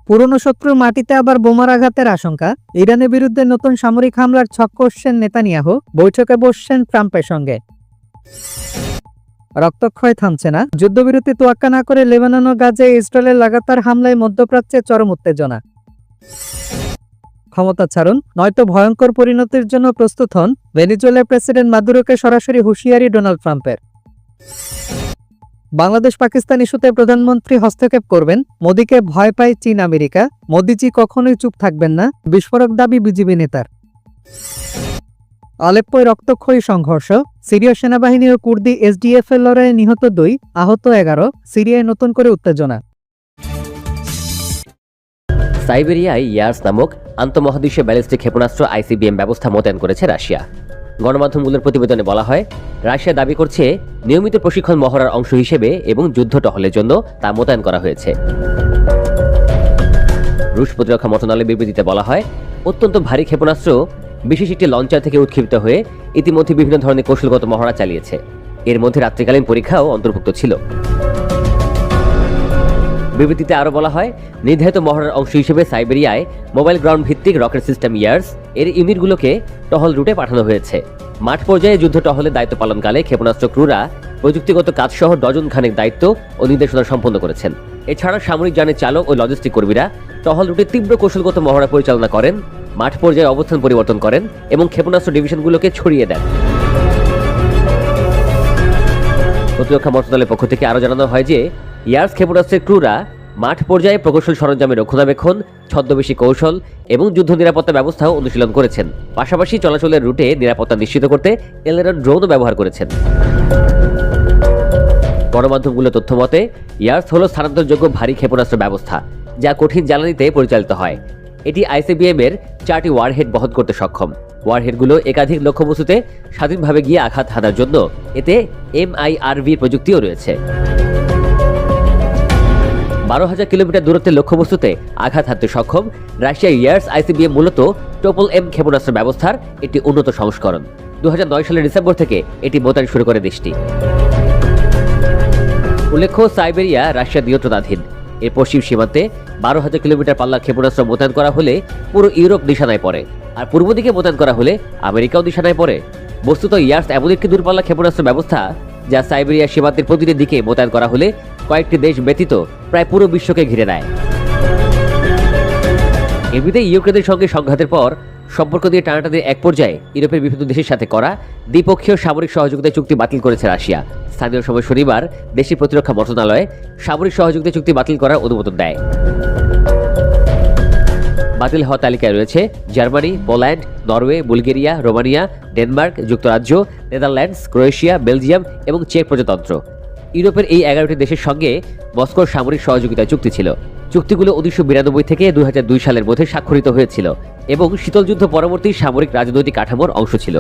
পুরনো শত্রুর মাটিতে আবার বোমার আঘাতের আশঙ্কা। ইরানের বিরুদ্ধে নতুন সামরিক হামলার ছক কষছেন নেতানিয়াহু, বৈঠকে বসছেন ট্রাম্পের সঙ্গে। রক্তক্ষয় থামছে না। যুদ্ধবিরতি তোয়াক্কা না করে লেবানন ও গাজায় ইসরায়েলের লাগাতার হামলায় মধ্যপ্রাচ্যে চরম উত্তেজনা। ক্ষমতা ছাড়ুন, নয়তো ভয়ঙ্কর পরিণতির জন্য প্রস্তুত হন, ভেনেজুয়েলার প্রেসিডেন্ট মাদুরোকে সরাসরি হুঁশিয়ারি ডোনাল্ড ট্রাম্পের। বাংলাদেশ পাকিস্তান ইস্যুতে প্রধানমন্ত্রী হস্তক্ষেপ করবেন, মোদীকে ভয় পায় চীন আমেরিকা, মোদীজি কখনোই চুপ থাকবেন না, বিস্ফোরক দাবি বিজিবি নেতার। আলেপ্পোয় রক্তক্ষয়ী সংঘর্ষ, সিরিয় সেনাবাহিনী ও কুর্দি এসডিএফ এর লড়াইয়ে নিহত 2, আহত 11, সিরিয়ায় নতুন করে উত্তেজনা। সাইবেরিয়ায় ইয়ার্স নামক আন্তঃমহাদেশীয় ব্যালিস্টিক ক্ষেপণাস্ত্র আইসিবিএম ব্যবস্থা মোতায়েন করেছে রাশিয়া। গণমাধ্যমগুলোর প্রতিবেদনে বলা হয়, রাশিয়া দাবি করছে নিয়মিত প্রশিক্ষণ মহড়ার অংশ হিসেবে এবং যুদ্ধ টহলের জন্য তা মোতায়েন করা হয়েছে। রুশ প্রতিরক্ষা মন্ত্রণালয়ের বিবৃতিতে বলা হয়, অত্যন্ত ভারী ক্ষেপণাস্ত্র বিশেষ একটি লঞ্চার থেকে উৎক্ষিপ্ত হয়ে ইতিমধ্যে বিভিন্ন ধরনের কৌশলগত মহড়া চালিয়েছে। এর মধ্যে রাত্রিকালীন পরীক্ষাও অন্তর্ভুক্ত ছিল। বিবৃতিতে আরও বলা হয়, নির্ধারিত মহড়ার অংশ হিসেবে সাইবেরিয়ায় মোবাইল গ্রাউন্ড ভিত্তিক রকেট সিস্টেম ইয়ার্স এর ইউনিটগুলোকে টহল রুটে পাঠানো হয়েছে। মাঠ পর্যায়ে যুদ্ধ টহলের দায়িত্ব পালনকালে ক্ষেপণাস্ত্র ক্রুরা প্রযুক্তিগত কাজসহ ডজন খানেক দায়িত্ব ও নির্দেশনা সম্পন্ন করেছেন। এছাড়া সামরিক যানের চালক ও লজিস্টিক কর্মীরা টহল রুটে তীব্র কৌশলগত মহড়া পরিচালনা করেন, মাঠ পর্যায়ে অবস্থান পরিবর্তন করেন এবং ক্ষেপণাস্ত্র ডিভিশনগুলোকে ছড়িয়ে দেন। প্রতিরক্ষা মন্ত্রণালয়ের পক্ষ থেকে আরও জানানো হয় যে, ইয়ার্স ক্ষেপণাস্ত্রের ক্রুরা মাঠ পর্যায়ে প্রকৌশল সরঞ্জামের রক্ষণাবেক্ষণ, ছদ্মবেশী কৌশল এবং যুদ্ধ নিরাপত্তা ব্যবস্থাও অনুশীলন করেছেন। পাশাপাশি চলাচলের রুটে নিরাপত্তা নিশ্চিত করতে এলেরন ড্রোনও ব্যবহার করেছেন। গণমাধ্যমগুলোর তথ্য মতে, ইয়ার্স হল স্থানান্তরযোগ্য ভারী ক্ষেপণাস্ত্র ব্যবস্থা, যা কঠিন জ্বালানিতে পরিচালিত হয়। এটি আইসিবিএম এর 4টি ওয়ারহেড বহন করতে সক্ষম। ওয়ারহেডগুলো একাধিক লক্ষ্যবস্তুতে স্বাধীনভাবে গিয়ে আঘাত হানার জন্য এতে MIRV প্রযুক্তিও রয়েছে। 12,000 কিলোমিটার দূরত্বের লক্ষ্যবস্তুতে আঘাত হানতে সক্ষম রাশিয়ার ইয়ার্স আইসিবিএম মূলত টোপল এম ক্ষেপণাস্ত্র ব্যবস্থার একটি উন্নত সংস্করণ। 2009 সালের ডিসেম্বর থেকে এটি মোতায়েন শুরু করে দেশটি। উল্লেখ্য, সাইবেরিয়া রাশিয়ার নিয়ন্ত্রণাধীন। এর পশ্চিম সীমান্তে 12,000 কিলোমিটার পাল্লার ক্ষেপণাস্ত্র মোতায়েন করা হলে পুরো ইউরোপ নিশানায় পড়ে, আর পূর্ব দিকে মোতায়েন করা হলে আমেরিকাও নিশানায় পড়ে। বস্তুত ইয়ার্স এমন একটি দূরপাল্লা ক্ষেপণাস্ত্র ব্যবস্থা যা সাইবেরিয়া সীমান্তের প্রতিটি দিকে মোতায়েন করা হলে কয়েকটি দেশ ব্যতীত প্রায় পুরো বিশ্বকে ঘিরে নেয়। এমনিতে ইউক্রেনের সঙ্গে সংঘাতের পর সম্পর্ক দিয়ে টানাটানির এক পর্যায়ে ইউরোপের বিভিন্ন দেশের সাথে করা দ্বিপক্ষীয় সামরিক সহযোগিতা চুক্তি বাতিল করেছে রাশিয়া। স্থানীয় সময় শনিবার দেশটির প্রতিরক্ষা মন্ত্রণালয় সামরিক সহযোগিতা চুক্তি বাতিল করার অনুমোদন দেয়। বাতিল হওয়া তালিকায় রয়েছে Germany, Poland, Norway, Bulgaria, Romania, Denmark, যুক্তরাজ্য, নেদারল্যান্ডস, ক্রোয়েশিয়া, বেলজিয়াম এবং চেক প্রজাতন্ত্র। ইউরোপের এই 11টি দেশের সঙ্গে মস্কোর সামরিক সহযোগিতা চুক্তি ছিল। চুক্তিগুলো 1992 থেকে 2002 সালের মধ্যে স্বাক্ষরিত হয়েছিল এবং শীতল যুদ্ধ পরবর্তী সামরিক রাজনৈতিক কাঠামোর অংশ ছিল।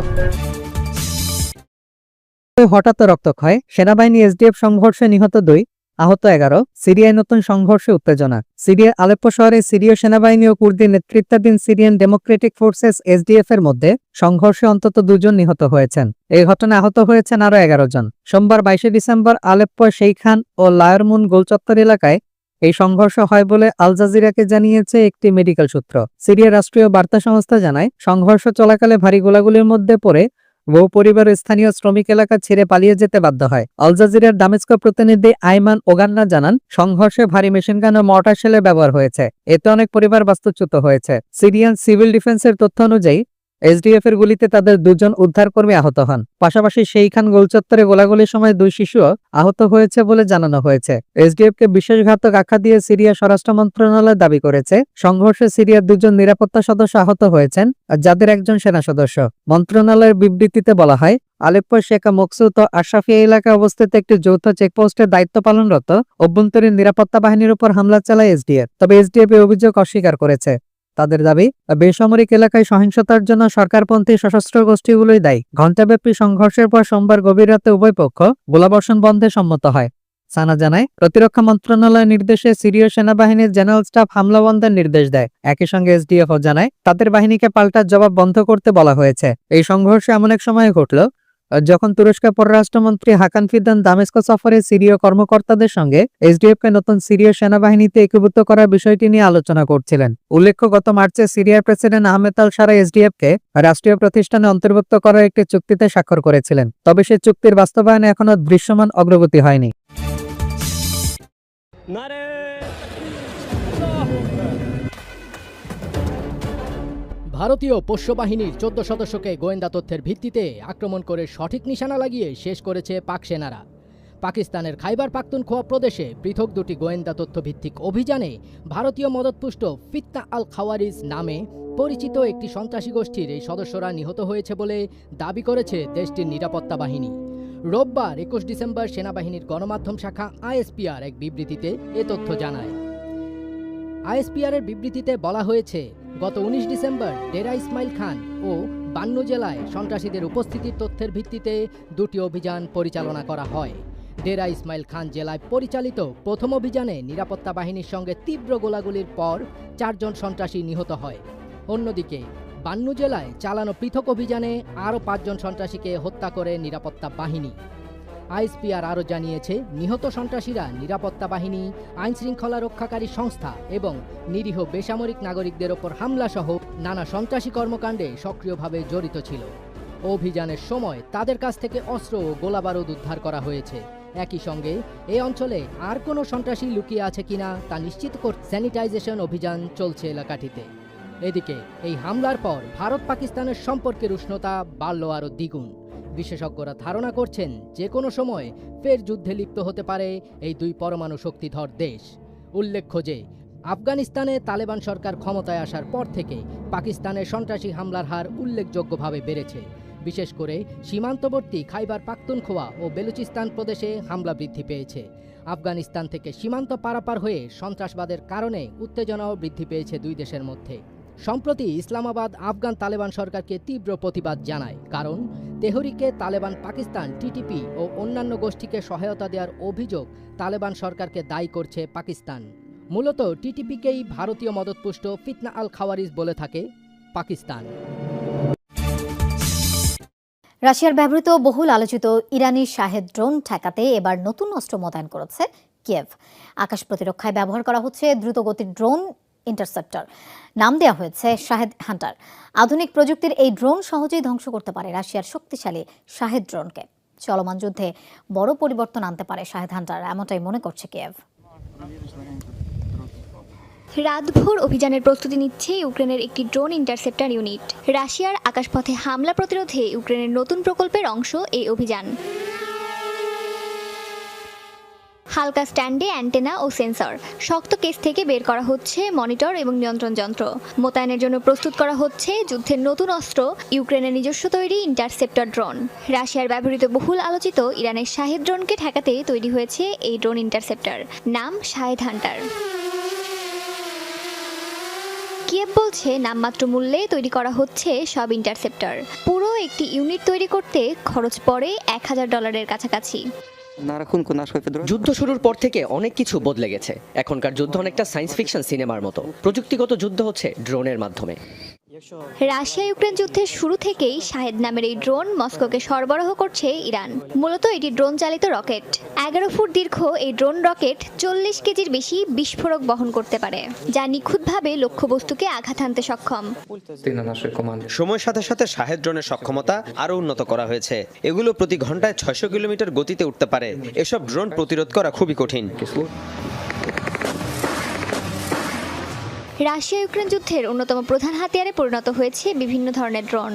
হঠাৎ রক্তক্ষয়, সেনাবাহিনী এসডিএফ সংঘর্ষে নিহত 2, আহত 11, সিরিয়ায় নতুন সংঘর্ষে উত্তেজনা। সিরিয়ার আলেপ্পো শহরে সিরীয় সেনাবাহিনী ও কুর্দি নেতৃত্বাধীন সিরিয়ান ডেমোক্রেটিক ফোর্সেস এসডিএফ এর মধ্যে সংঘর্ষে অন্তত 2 জন নিহত হয়েছেন। এই ঘটনায় আহত হয়েছেন আরও 11 জন। সোমবার 22 ডিসেম্বর আলেপ্পো শেইখান ও লায়রমুন গোলচত্বর এলাকায় এই সংঘর্ষ হয় বলে আল জাজিরাকে জানিয়েছে একটি মেডিকেল সূত্র। সিরিয়ার রাষ্ট্রীয় বার্তা সংস্থা জানায়, সংঘর্ষ চলাকালে ভারী গোলাগুলির মধ্যে পড়ে বহু পরিবার স্থানীয় শ্রমিক এলাকা ছেড়ে পালিয়ে যেতে বাধ্য হয়। আল জাজিরার দামেস্ক প্রতিনিধি আইমান ওগান্না জানান, সংঘর্ষে ভারী মেশিনগান ও মর্টার শেলের ব্যবহার হয়েছে। এতে অনেক পরিবার বাস্তুচ্যুত হয়েছে। সিরিয়ান সিভিল ডিফেন্সের তথ্য অনুযায়ী এসডিএফ এর গুলিতে তাদের 2 জন উদ্ধারকর্মী আহত হন। পাশাপাশি সেইখান গোলচত্বরে গোলাগুলির সময় 2 শিশুও আহত হয়েছে বলে জানানো হয়েছে। এসডিএফ কে বিশ্বাসঘাতক আখ্যা দিয়ে সিরিয়া স্বরাষ্ট্র মন্ত্রণালয় দাবি করেছে, সংঘর্ষে সিরিয়ার 2 জন নিরাপত্তা সদস্য আহত হয়েছেন, যাদের একজন সেনা সদস্য। মন্ত্রণালয়ের বিবৃতিতে বলা হয়, আলেপ্পো শেখা মকসুদ ও আশরাফিয়া এলাকায় অবস্থিত একটি যৌথ চেকপোস্টের দায়িত্ব পালনরত অভ্যন্তরীণ নিরাপত্তা বাহিনীর উপর হামলা চালায় এসডিএফ। তবে এসডিএফ এই অভিযোগ অস্বীকার করেছে। তাদের দাবি, বেসামরিক এলাকায় সহিংসতার জন্য সরকারপন্থী সশস্ত্র গোষ্ঠীগুলোই দায়ী। ঘণ্টাব্যাপী সংঘর্ষের পর সোমবার গভীর রাতে উভয় পক্ষ গোলাবর্ষণ বন্ধে সম্মত হয়। সানা জানায়, প্রতিরক্ষা মন্ত্রণালয়ের নির্দেশে সিরীয় সেনাবাহিনীর জেনারেল স্টাফ হামলা বন্ধের নির্দেশ দেয়। একই সঙ্গে এসডিএফও জানায়, তাদের বাহিনীকে পাল্টা জবাব বন্ধ করতে বলা হয়েছে। এই সংঘর্ষ এমন এক সময়ে ঘটল যখন তুরস্কের পররাষ্ট্রমন্ত্রী হাকান ফিদান দামেস্ক সফরে সিরীয় কর্মকর্তাদের সঙ্গে এসডিএফকে নতুন সিরীয় সেনাবাহিনীতে একীভূত করার বিষয়টি নিয়ে আলোচনা করছিলেন। উল্লেখ্য, গত মার্চে সিরিয়ার প্রেসিডেন্ট আহমেদ আল সারা এসডিএফকে রাষ্ট্রীয় প্রতিষ্ঠানে অন্তর্ভুক্ত করার একটি চুক্তিতে স্বাক্ষর করেছিলেন, তবে সে চুক্তির বাস্তবায়নে এখনো দৃশ্যমান অগ্রগতি হয়নি। ভারতীয় পোষ্য বাহিনীর 14 সদস্যকে গোয়েন্দা তথ্যের ভিত্তিতে আক্রমণ করে সঠিক নিশানা লাগিয়ে শেষ করেছে পাক সেনারা। পাকিস্তানের খাইবার পাখতুনখোয়া প্রদেশে পৃথক দুটি গোয়েন্দা তথ্যভিত্তিক অভিযানে ভারতীয় মদতপুষ্ট ফিতনা আল খাওয়ারিজ নামে পরিচিত একটি সন্ত্রাসী গোষ্ঠীর এই সদস্যরা নিহত হয়েছে বলে দাবি করেছে দেশটির নিরাপত্তা বাহিনী। রোববার 21 ডিসেম্বর সেনাবাহিনীর গণমাধ্যম শাখা আইএসপিআর এক বিবৃতিতে এ তথ্য জানায়। আইএসপিআর এর বিবৃতিতে বলা হয়েছে, গত 19 ডিসেম্বর ডেরা ইসমাইল খান ও বান্নু জেলায় সন্ত্রাসীদের উপস্থিতির তথ্যের ভিত্তিতে দুটি অভিযান পরিচালনা করা হয়। ডেরা ইসমাইল খান জেলায় পরিচালিত প্রথম অভিযানে নিরাপত্তা বাহিনীর সঙ্গে তীব্র গোলাগুলির পর 4 জন সন্ত্রাসী নিহত হয়। অন্যদিকে বান্নু জেলায় চালানো পৃথক অভিযানে আরও 5 জন সন্ত্রাসীকে হত্যা করে নিরাপত্তা বাহিনী। আইএসপিআর আরও জানিয়েছে, নিহত সন্ত্রাসীরা নিরাপত্তা বাহিনী, আইনশৃঙ্খলা রক্ষাকারী সংস্থা এবং নিরীহ বেসামরিক নাগরিকদের ওপর হামলাসহ নানা সন্ত্রাসী কর্মকাণ্ডে সক্রিয়ভাবে জড়িত ছিল। অভিযানের সময় তাদের কাছ থেকে অস্ত্র ও গোলাবারুদ উদ্ধার করা হয়েছে। একই সঙ্গে এই অঞ্চলে আর কোনো সন্ত্রাসী লুকিয়ে আছে কিনা তা নিশ্চিত করতে স্যানিটাইজেশন অভিযান চলছে এলাকাটিতে। এদিকে এই হামলার পর ভারত পাকিস্তানের সম্পর্কের উষ্ণতা বাড়ল আরও দ্বিগুণ। বিশেষজ্ঞরা ধারণা করছেন, যে কোনো সময় ফের যুদ্ধে লিপ্ত হতে পারে এই দুই পরমাণু শক্তিধর দেশ। উল্লেখ্য যে আফগানিস্তানে তালেবান সরকার ক্ষমতায় আসার পর থেকে পাকিস্তানের সন্ত্রাসী হামলার হার উল্লেখযোগ্যভাবে বেড়েছে। বিশেষ করে সীমান্তবর্তী খাইবার পাখতুনখোয়া ও বেলুচিস্তান প্রদেশে হামলা বৃদ্ধি পেয়েছে। আফগানিস্তান থেকে সীমান্ত পারাপার হয়ে সন্ত্রাসবাদের কারণে উত্তেজনাও বৃদ্ধি পেয়েছে দুই দেশের মধ্যে। সম্প্রতি ইসলামাবাদ আফগান তালেবান সরকারকে তীব্র প্রতিবাদ জানায়, কারণ তেহরিকে তালেবান পাকিস্তান টিটিপি ও অন্যান্য গোষ্ঠীকে সহায়তা দেওয়ার অভিযোগ তালেবান সরকারকে দায়ী করছে পাকিস্তান। মূলত টিটিপিকেই ভারতীয় মদতপুষ্ট ফিতনা আল খাওয়ারিজ বলে থাকে পাকিস্তান। রাশিয়ার ব্যবহৃত বহুল আলোচিত ইরানি শাহেদ ড্রোন ঠেকাতে এবার নতুন অস্ত্র মোতায়েন করেছে কিয়েভ। আকাশ প্রতিরক্ষায় ব্যবহার করা হচ্ছে দ্রুতগতির ড্রোন ইন্টারসেপ্টর। নাম দেওয়া হয়েছে শাহেদ হান্টার। আধুনিক প্রযুক্তির এই ড্রোন সহজেই ধ্বংস করতে পারে রাশিয়ার শক্তিশালী শাহেদ ড্রোনকে। চলমান যুদ্ধে বড় পরিবর্তন আনতে পারে শাহেদ হান্টার, এমনটাই মনে করছে কিয়েভ। রাতভর অভিযানের প্রস্তুতি নিচ্ছে ইউক্রেনের একটি ড্রোন ইন্টারসেপ্টর ইউনিট। রাশিয়ার আকাশপথে হামলা প্রতিরোধে ইউক্রেনের নতুন প্রকল্পের অংশ এই অভিযান। হালকা স্ট্যান্ডে অ্যান্টেনা ও সেন্সর, শক্ত কেস থেকে বের করা হচ্ছে মনিটর এবং নিয়ন্ত্রণ যন্ত্র। মোতায়েনের জন্য প্রস্তুত করা হচ্ছে যুদ্ধের নতুন অস্ত্র, ইউক্রেনের নিজস্ব তৈরি ইন্টারসেপ্টর ড্রোন। রাশিয়ার ব্যবহৃত বহুল আলোচিত ইরানের শাহেদ ড্রোনকে ঠেকাতে তৈরি হয়েছে এই ড্রোন ইন্টারসেপ্টর, নাম শাহেদ হান্টার। কিয়েভ বলছে, নামমাত্র মূল্যে তৈরি করা হচ্ছে সব ইন্টারসেপ্টর। পুরো একটি ইউনিট তৈরি করতে খরচ পড়ে $1000 কাছাকাছি। যুদ্ধ শুরুর পর থেকে অনেক কিছু বদলে গেছে। এখনকার যুদ্ধ অনেকটা সায়েন্স ফিকশন সিনেমার মতো। প্রযুক্তিগত যুদ্ধ হচ্ছে ড্রোনের মাধ্যমে। রাশিয়া ইউক্রেন যুদ্ধের শুরু থেকেই শাহেদ নামের এই ড্রোন মস্কোকে সরবরাহ করছে ইরান। মূলত এটি ড্রোন চালিত রকেট। 11 ফুট দীর্ঘ এই ড্রোন রকেট 40 কেজির বেশি বিস্ফোরক বহন করতে পারে, যা নিখুঁতভাবে লক্ষ্যবস্তুকে আঘাত হানতে সক্ষম। সময়ের সাথে সাথে শাহেদ ড্রোনের সক্ষমতা আরও উন্নত করা হয়েছে। এগুলো প্রতি ঘন্টায় 600 কিলোমিটার গতিতে উঠতে পারে। এসব ড্রোন প্রতিরোধ করা খুবই কঠিন। রাশিয়া ইউক্রেন যুদ্ধের অন্যতম প্রধান হাতিয়ারে পরিণত হয়েছে বিভিন্ন ধরনের ড্রোন।